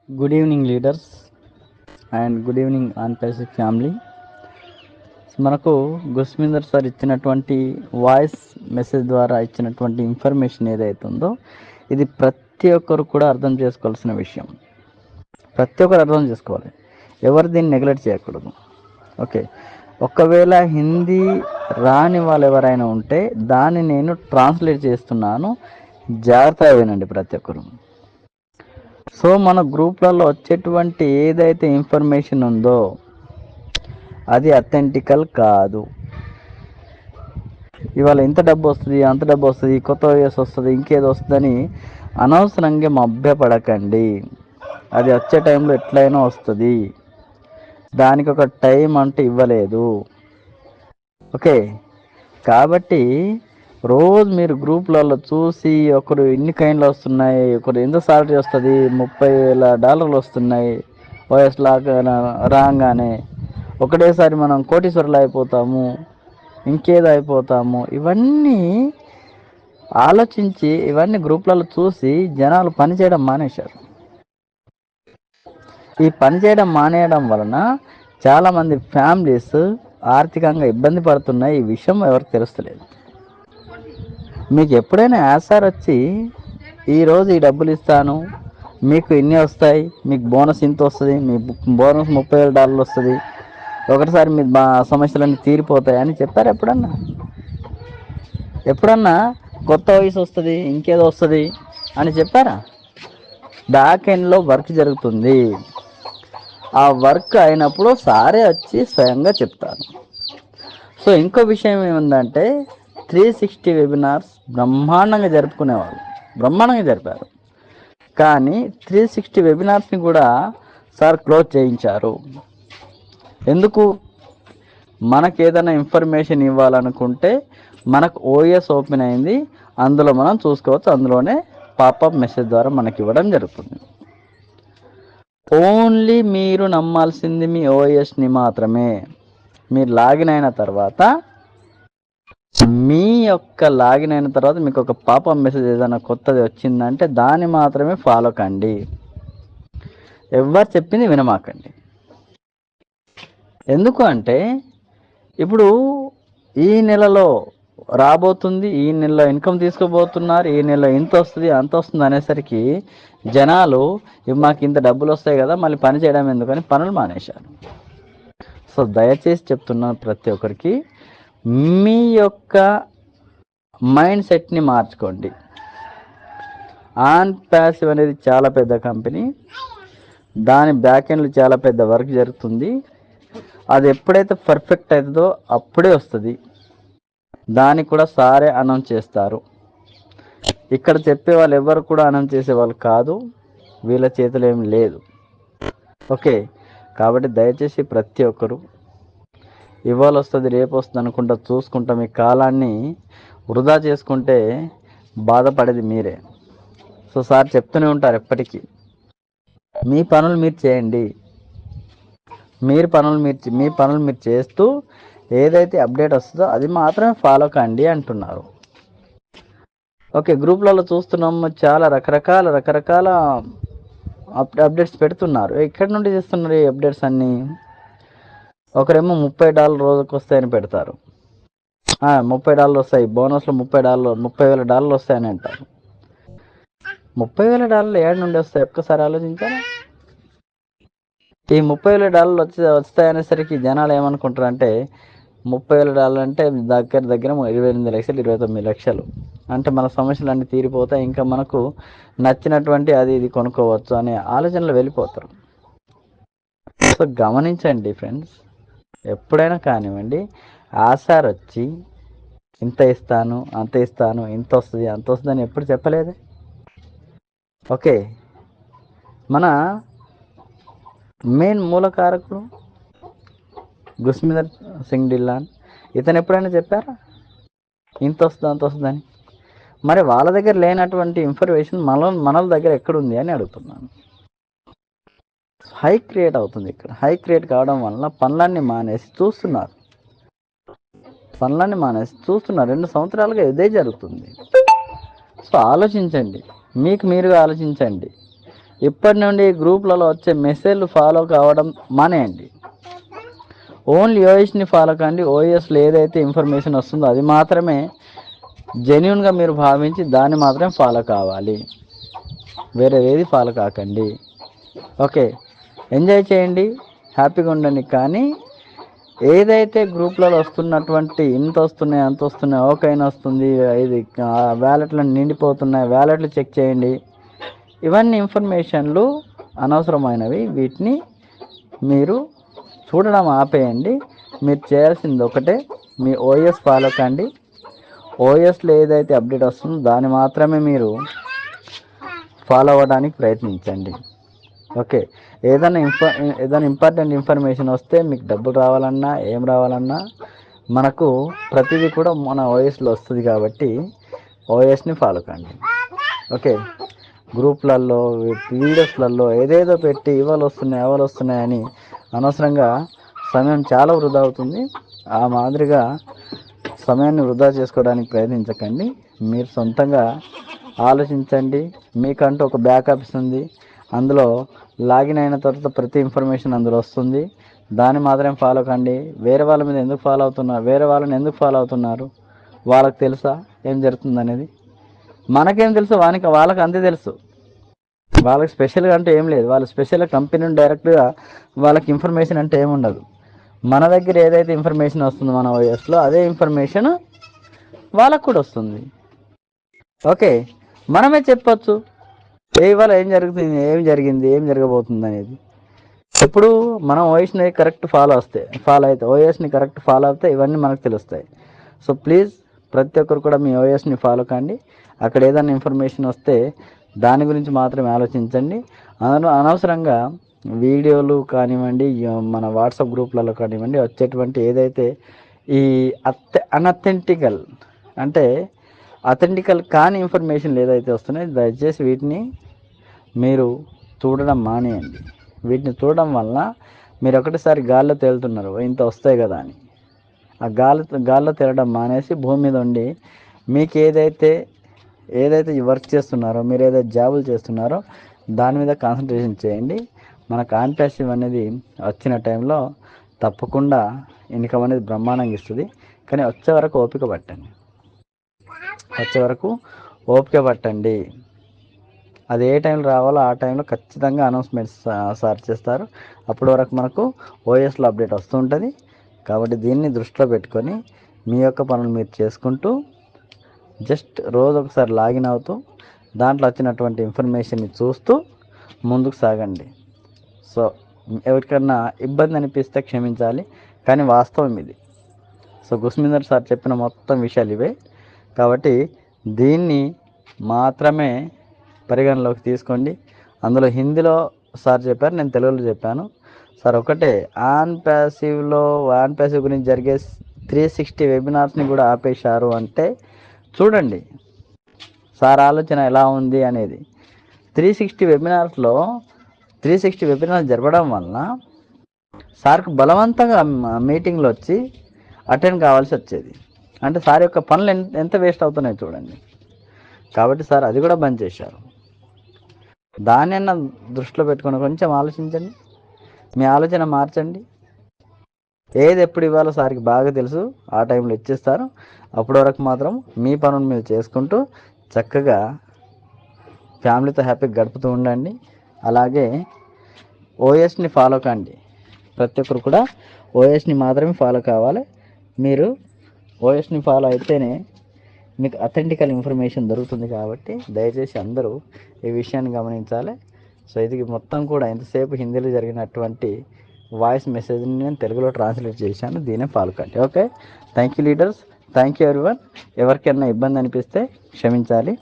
Good evening leaders and good evening ఆన్పైసిక్ family. మనకు Gusminder sir ఇచ్చినటువంటి వాయిస్ మెసేజ్ ద్వారా ఇచ్చినటువంటి ఇన్ఫర్మేషన్ ఏదైతే ఉందో ఇది ప్రతి ఒక్కరు కూడా అర్థం చేసుకోవాల్సిన విషయం. ప్రతి ఒక్కరు అర్థం చేసుకోవాలి, ఎవరు దీన్ని నెగ్లెక్ట్ చేయకూడదు. ఓకే, ఒకవేళ హిందీ రాని వాళ్ళు ఎవరైనా ఉంటే దాన్ని నేను ట్రాన్స్లేట్ చేస్తున్నాను, జాగ్రత్తగా వినండి ప్రతి ఒక్కరు. సో మన గ్రూప్లలో వచ్చేటువంటి ఏదైతే ఇన్ఫర్మేషన్ ఉందో అది అథెంటికల్ కాదు. ఇవాళ ఇంత డబ్బు వస్తుంది, అంత డబ్బు వస్తుంది, కొత్త వయసు వస్తుంది, ఇంకేదో వస్తుందని అనవసరంగా మభ్యపడకండి. అది వచ్చే టైంలో ఎట్లయినా వస్తుంది, దానికి ఒక టైం అంటే ఇవ్వలేదు. ఓకే, కాబట్టి రోజు మీరు గ్రూప్లలో చూసి ఒకరు ఎన్ని కైన్లు వస్తున్నాయి, ఒకరు ఎంత సాలరీ వస్తుంది, $30,000 వస్తున్నాయి ఓఎస్ లాగా రాగానే ఒకటేసారి మనం కోటీశ్వరులు అయిపోతాము, ఇంకేదో అయిపోతాము, ఇవన్నీ ఆలోచించి ఇవన్నీ గ్రూప్లలో చూసి జనాలు పనిచేయడం మానేశారు. ఈ పనిచేయడం మానేయడం వలన చాలామంది ఫ్యామిలీస్ ఆర్థికంగా ఇబ్బంది పడుతున్నాయి. ఈ విషయం ఎవరికి తెలుస్తలేదు. మీకు ఎప్పుడైనా యాసార్ వచ్చి ఈరోజు ఈ డబ్బులు ఇస్తాను, మీకు ఇన్ని వస్తాయి, మీకు బోనస్ ఇంత వస్తుంది, మీ బోనస్ $30,000 వస్తుంది, ఒకటిసారి మీ సమస్యలన్నీ తీరిపోతాయి అని చెప్పారు ఎప్పుడన్నా? ఎప్పుడన్నా కొత్త వయసు వస్తుంది, ఇంకేదో వస్తుంది అని చెప్పారా? బ్యాక్ ఎండ్లో వర్క్ జరుగుతుంది. ఆ వర్క్ అయినప్పుడు సారే వచ్చి స్వయంగా చెప్తాను. సో ఇంకో విషయం ఏముందంటే 360 వెబినార్స్ బ్రహ్మాండంగా జరుపుకునేవాళ్ళు, బ్రహ్మాండంగా జరిపారు. కానీ 360 వెబినార్స్ని కూడా సార్ క్లోజ్ చేయించారు. ఎందుకు? మనకు ఏదైనా ఇన్ఫర్మేషన్ ఇవ్వాలనుకుంటే మనకు ఓఎస్ ఓపెన్ అయింది, అందులో మనం చూసుకోవచ్చు, అందులోనే పాపప్ మెసేజ్ ద్వారా మనకి ఇవ్వడం జరుగుతుంది. ఓన్లీ మీరు నమ్మాల్సింది మీ ఓఎస్ని మాత్రమే. మీరు లాగిన్ అయిన తర్వాత మీకు ఒక పాపప్ మెసేజ్ ఏదైనా కొత్తది వచ్చిందంటే దాన్ని మాత్రమే ఫాలో కండి. ఎవరు చెప్పింది వినమాకండి. ఎందుకు అంటే ఇప్పుడు ఈ నెలలో రాబోతుంది, ఈ నెలలో ఇన్కమ్ తీసుకోబోతున్నారు, ఈ నెలలో ఇంత వస్తుంది అంత వస్తుంది అనేసరికి జనాలు మాకు ఇంత డబ్బులు వస్తాయి కదా మళ్ళీ పని చేయడం ఎందుకని పనులు మానేశారు. సో దయచేసి చెప్తున్నాను ప్రతి ఒక్కరికి, మీ యొక్క మైండ్ సెట్ని మార్చుకోండి. ఆన్పాసివ్ అనేది చాలా పెద్ద కంపెనీ, దాని బ్యాక్ ఎండ్లో చాలా పెద్ద వర్క్ జరుగుతుంది. అది ఎప్పుడైతే పర్ఫెక్ట్ అవుతుందో అప్పుడే వస్తుంది. దానికి కూడా సారే అనౌన్స్ చేస్తారు. ఇక్కడ చెప్పే వాళ్ళు ఎవరు కూడా అనౌన్స్ చేసేవాళ్ళు కాదు, వీళ్ళ చేతిలో ఏం లేదు. ఓకే, కాబట్టి దయచేసి ప్రతి ఒక్కరు ఇవాళ వస్తుంది రేపు వస్తుంది అనుకుంటా చూసుకుంటా మీ కాలాన్ని వృధా చేసుకుంటే బాధపడేది మీరే. సో సార్ చెప్తూనే ఉంటారు ఎప్పటికీ, మీ పనులు మీరు చేయండి, మీ పనులు మీరు చేస్తూ ఏదైతే అప్డేట్ వస్తుందో అది మాత్రమే ఫాలో కండి అంటున్నారు. ఓకే, గ్రూప్లలో చూస్తున్నాము చాలా రకరకాల అప్డేట్స్ పెడుతున్నారు. ఎక్కడి నుండి చేస్తున్నారు ఈ అప్డేట్స్ అన్నీ? ఒకరేమో $30 రోజుకు వస్తాయని పెడతారు, $30 వస్తాయి, బోనస్లో $30,000 వస్తాయని అంటారు. $30,000 ఏడు నుండి వస్తాయి ఒక్కసారి ఆలోచించారా? ఈ $30,000 వస్తాయనేసరికి జనాలు ఏమనుకుంటారు అంటే $30,000 అంటే దగ్గర 28 లక్షలు 29 లక్షలు అంటే మన సమస్యలన్నీ తీరిపోతాయి, ఇంకా మనకు నచ్చినటువంటి అది ఇది కొనుక్కోవచ్చు అనే ఆలోచనలు వెళ్ళిపోతారు. సో గమనించండి ఫ్రెండ్స్, ఎప్పుడైనా కానివ్వండి ఆసార్ వచ్చి ఇంత ఇస్తాను అంత ఇస్తాను, ఇంత వస్తుంది అంత వస్తుంది అని ఎప్పుడు చెప్పలేదే. ఓకే, మన మెయిన్ మూలకారకుడు గుస్మిందర్ సింగ్ ఢిల్లాన్, ఇతను ఎప్పుడైనా చెప్పారా ఇంత వస్తుంది అంత వస్తుందని? మరి వాళ్ళ దగ్గర లేనటువంటి ఇన్ఫర్మేషన్ మన దగ్గర ఎక్కడుంది అని అడుగుతున్నాను. హై క్రియేట్ అవుతుంది. ఇక్కడ హై క్రియేట్ కావడం వలన పనులన్నీ మానేసి చూస్తున్నారు. 2 సంవత్సరాలుగా ఇదే జరుగుతుంది. సో ఆలోచించండి, మీకు మీరుగా ఆలోచించండి. ఇప్పటి నుండి గ్రూప్లలో వచ్చే మెసేజ్లు ఫాలో కావడం మానేయండి. ఓన్లీ ఓఎస్ని ఫాలో కండి. ఓఎస్లో ఏదైతే ఇన్ఫర్మేషన్ వస్తుందో అది మాత్రమే జెన్యున్గా మీరు భావించి దాన్ని మాత్రమే ఫాలో కావాలి, వేరే ఏది ఫాలో కాకండి. ఓకే, ఎంజాయ్ చేయండి, హ్యాపీగా ఉండండి. కానీ ఏదైతే గ్రూప్లలో వస్తున్నటువంటి ఇంత వస్తున్నాయి అంత వస్తున్నాయి, ఓకైనా వస్తుంది, ఇది వ్యాలెట్లు నిండిపోతున్నాయి, వ్యాలెట్లు చెక్ చేయండి, ఇవన్నీ ఇన్ఫర్మేషన్లు అనవసరమైనవి. వీటిని మీరు చూడడం ఆపేయండి. మీరు చేయాల్సింది ఒకటే, మీ ఓఎస్ ఫాలో కండి. ఓఎస్లో ఏదైతే అప్డేట్ వస్తుందో దాన్ని మాత్రమే మీరు ఫాలో అవ్వడానికి ప్రయత్నించండి. ఓకే, ఏదైనా ఇంపార్టెంట్ ఇన్ఫర్మేషన్ వస్తే మీకు డబ్బులు రావాలన్నా ఏం రావాలన్నా మనకు ప్రతిదీ కూడా మన ఓఎస్లో వస్తుంది కాబట్టి ఓఎస్ని ఫాలో కండి. ఓకే, గ్రూప్లలో వీడియోస్లలో ఏదేదో పెట్టి ఇవాళ వస్తున్నాయని అనవసరంగా సమయం చాలా వృధా అవుతుంది. ఆ మాదిరిగా సమయాన్ని వృధా చేసుకోవడానికి ప్రయత్నించకండి. మీరు సొంతంగా ఆలోచించండి. మీకంటూ ఒక బ్యాకప్స్ ఉంది, అందులో లాగిన్ అయిన తర్వాత ప్రతి ఇన్ఫర్మేషన్ అందులో వస్తుంది, దాన్ని మాత్రమే ఫాలో కండి. వేరే వాళ్ళ మీద ఎందుకు ఫాలో అవుతున్నారు, వేరే వాళ్ళని ఎందుకు ఫాలో అవుతున్నారు, వాళ్ళకి తెలుసా ఏం జరుగుతుంది అనేది? మనకేం తెలుసు, వాళ్ళకి అంతే తెలుసు. వాళ్ళకి స్పెషల్గా అంటే ఏం లేదు. వాళ్ళు స్పెషల్గా కంపెనీ డైరెక్ట్గా వాళ్ళకి ఇన్ఫర్మేషన్ అంటే ఏముండదు. మన దగ్గర ఏదైతే ఇన్ఫర్మేషన్ వస్తుందో మన ఓఎస్లో అదే ఇన్ఫర్మేషన్ వాళ్ళకు కూడా వస్తుంది. ఓకే, మనమే చెప్పచ్చు ఇవాళ ఏం జరుగుతుంది, ఏం జరిగింది, ఏం జరగబోతుంది అనేది. ఎప్పుడు మనం ఓఎస్ని కరెక్ట్ ఫాలో అయితే ఓఎస్ని కరెక్ట్ ఫాలో అవుతే ఇవన్నీ మనకు తెలుస్తాయి. సో ప్లీజ్ ప్రతి ఒక్కరు కూడా మీ ఓఎస్ని ఫాలో కండి. అక్కడ ఏదైనా ఇన్ఫర్మేషన్ వస్తే దాని గురించి మాత్రమే ఆలోచించండి. అనవసరంగా వీడియోలు కానివ్వండి, మన వాట్సాప్ గ్రూప్లలో కానివ్వండి వచ్చేటువంటి ఏదైతే ఈ అనథెంటికల్ అంటే అథెంటికల్ కాని ఇన్ఫర్మేషన్ ఏదైతే వస్తున్నాయో దయచేసి వీటిని మీరు చూడడం మానేయండి. వీటిని చూడడం వల్ల మీరు ఒకటిసారి గాల్లో తేలుతున్నారు ఇంత వస్తాయి కదా అని, ఆ గాల్లో తేలడం మానేసి భూమి మీద ఉండి మీకు ఏదైతే వర్క్ చేస్తున్నారో, మీరు ఏదైతే జాబులు చేస్తున్నారో దాని మీద కాన్సన్ట్రేషన్ చేయండి. మన కాన్పాసివ్ అనేది వచ్చిన టైంలో తప్పకుండా ఇన్కమ్ అనేది బ్రహ్మాండంగా ఇస్తుంది. కానీ వచ్చే వరకు ఓపిక పట్టండి. అది ఏ టైంలో రావాలో ఆ టైంలో ఖచ్చితంగా అనౌన్స్మెంట్స్ సార్ చేస్తారు. అప్పటి వరకు మనకు ఓఎస్లో అప్డేట్ వస్తూ ఉంటుంది. కాబట్టి దీన్ని దృష్టిలో పెట్టుకొని మీ యొక్క పనులు మీరు చేసుకుంటూ జస్ట్ రోజు ఒకసారి లాగిన్ అవుతూ దాంట్లో వచ్చినటువంటి ఇన్ఫర్మేషన్ని చూస్తూ ముందుకు సాగండి. సో ఎవరికన్నా ఇబ్బంది అనిపిస్తే క్షమించాలి, కానీ వాస్తవం ఇది. సో గుస్మిందర్ సార్ చెప్పిన మొత్తం విషయాలు ఇవే. కాబట్టి దీన్ని మాత్రమే పరిగణలోకి తీసుకోండి. అందులో హిందీలో సార్ చెప్పారు, నేను తెలుగులో చెప్పాను. సార్ ఒకటే, ఆన్ ప్యాసివ్ గురించి జరిగే 360 వెబినార్స్ని కూడా ఆపేశారు అంటే చూడండి సార్ ఆలోచన ఎలా ఉంది అనేది. 360 వెబినార్స్ జరపడం వలన సార్కు బలవంతంగా మీటింగ్లో వచ్చి అటెండ్ కావాల్సి వచ్చేది. అంటే సార్ యొక్క పనులు ఎంత వేస్ట్ అవుతున్నాయి చూడండి. కాబట్టి సార్ అది కూడా బంద్ చేశారు. దాన్నైనా దృష్టిలో పెట్టుకుని కొంచెం ఆలోచించండి, మీ ఆలోచన మార్చండి. ఏది ఎప్పుడు ఇవ్వాలో సార్కి బాగా తెలుసు, ఆ టైంలో ఇచ్చేస్తారు. అప్పటి వరకు మాత్రం మీ పనులు మీరు చేసుకుంటూ చక్కగా ఫ్యామిలీతో హ్యాపీగా గడుపుతూ ఉండండి. అలాగే ఓఎస్ని ఫాలో కండి. ప్రతి ఒక్కరు కూడా ఓఎస్ని మాత్రమే ఫాలో కావాలి. మీరు ఓఎస్ని ఫాలో అయితేనే మీకు అథెంటికల్ ఇన్ఫర్మేషన్ దొరుకుతుంది. కాబట్టి దయచేసి అందరూ ఈ విషయాన్ని గమనించాలి. సో ఇది మొత్తం కూడా ఎంతసేపు హిందీలో జరిగినటువంటి వాయిస్ మెసేజ్ని నేను తెలుగులో ట్రాన్స్లేట్ చేశాను, దీనే ఫాలో కండి. Okay, thank you leaders, thank you everyone. ఎవరికైనా ఇబ్బంది అనిపిస్తే క్షమించాలి.